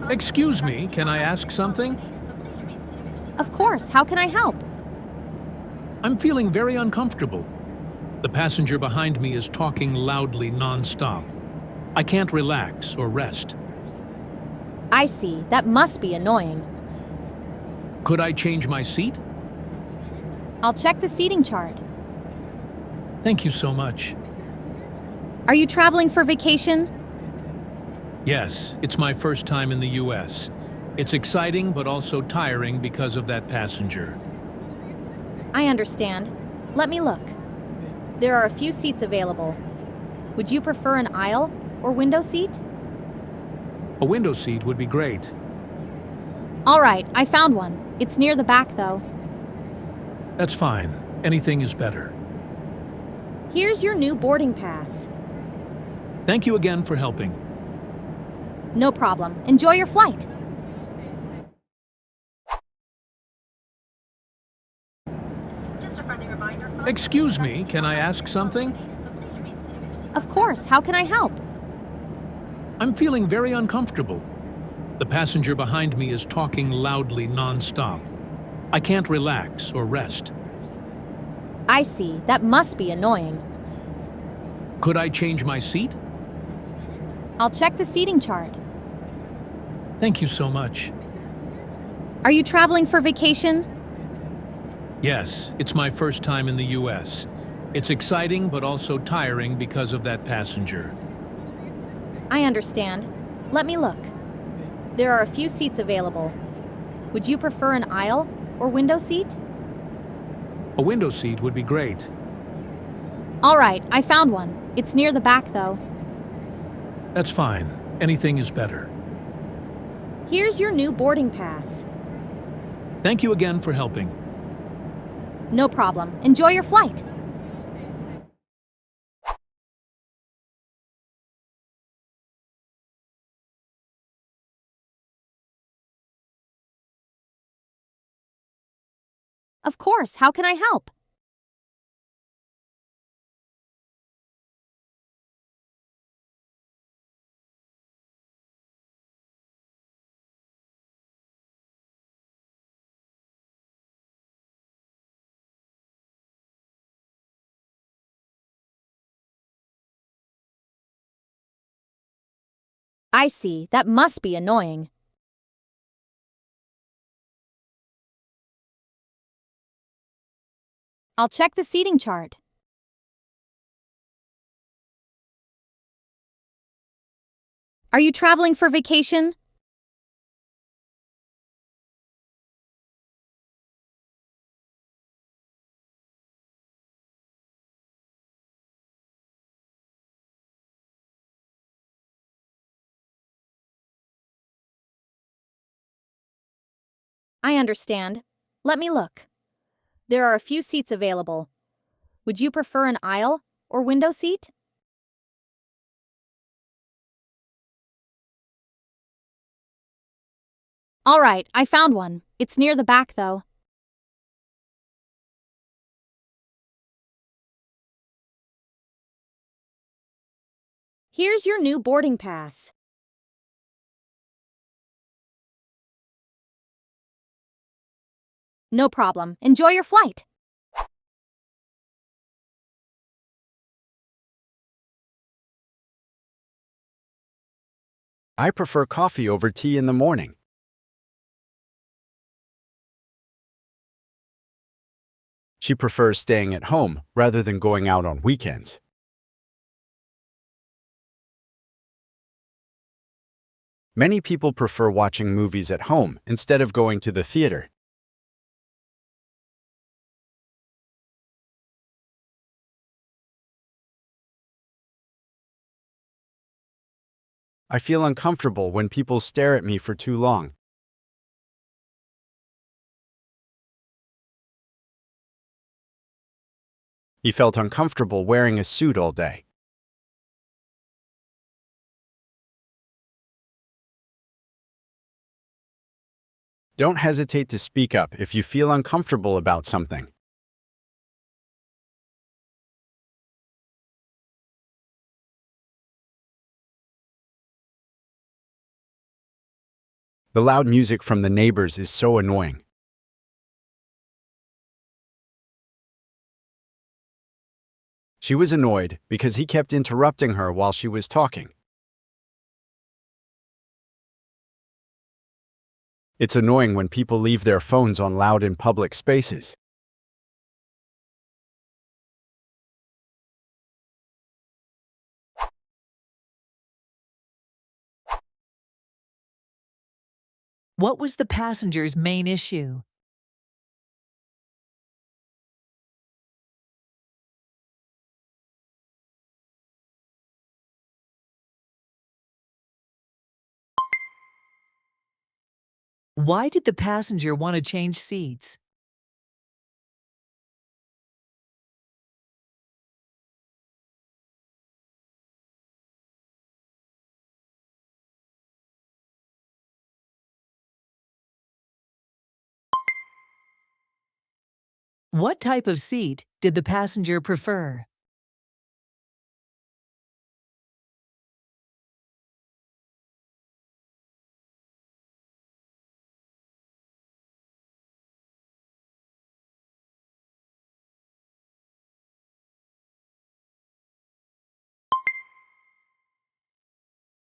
Excuse me, can I ask something? Of course, how can I help? I'm feeling very uncomfortable. The passenger behind me is talking loudly nonstop. I can't relax or rest. I see, that must be annoying. Could I change my seat? I'll check the seating chart. Thank you so much. Are you traveling for vacation? Yes, it's my first time in the US. It's exciting but also tiring because of that passenger. I understand. Let me look. There are a few seats available. Would you prefer an aisle or window seat? A window seat would be great. All right, I found one. It's near the back, though. That's fine. Anything is better. Here's your new boarding pass. Thank you again for helping. No problem. Enjoy your flight. Excuse me, can I ask something? Of course, how can I help? I'm feeling very uncomfortable. The passenger behind me is talking loudly nonstop. I can't relax or rest. I see, that must be annoying. Could I change my seat? I'll check the seating chart. Thank you so much. Are you traveling for vacation? Yes, it's my first time in the US. It's exciting but also tiring because of that passenger. I understand. Let me look. There are a few seats available. Would you prefer an aisle or window seat? A window seat would be great. All right, I found one. It's near the back, though. That's fine. Anything is better. Here's your new boarding pass. Thank you again for helping. No problem. Enjoy your flight. Of course, how can I help? I see, that must be annoying. I'll check the seating chart. Are you traveling for vacation? I understand. Let me look. There are a few seats available. Would you prefer an aisle or window seat? All right, I found one. It's near the back, though. Here's your new boarding pass. No problem. Enjoy your flight. I prefer coffee over tea in the morning. She prefers staying at home rather than going out on weekends. Many people prefer watching movies at home instead of going to the theater. I feel uncomfortable when people stare at me for too long. He felt uncomfortable wearing a suit all day. Don't hesitate to speak up if you feel uncomfortable about something. The loud music from the neighbors is so annoying. She was annoyed because he kept interrupting her while she was talking. It's annoying when people leave their phones on loud in public spaces. What was the passenger's main issue? Why did the passenger want to change seats? What type of seat did the passenger prefer?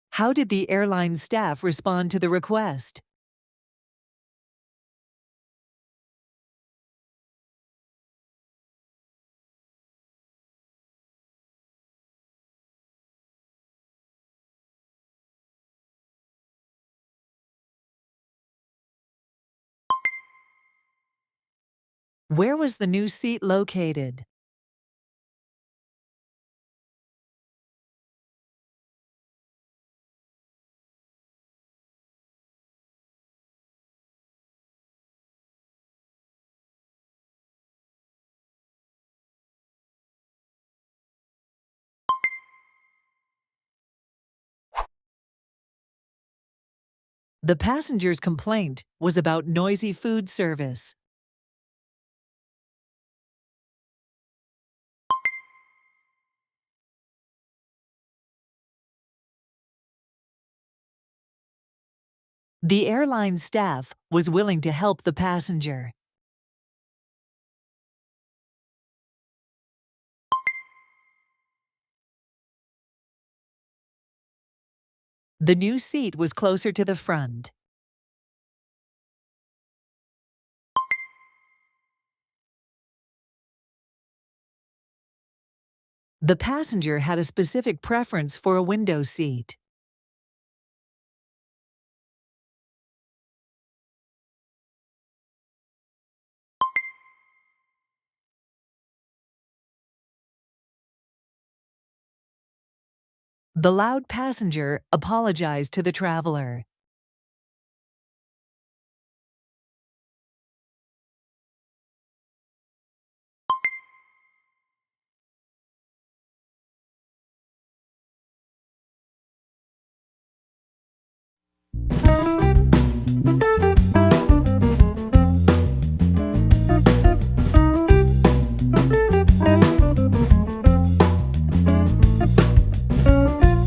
How did the airline staff respond to the request? Where was the new seat located? The passenger's complaint was about noisy food service. The airline staff was willing to help the passenger. The new seat was closer to the front. The passenger had a specific preference for a window seat. The loud passenger apologized to the traveler.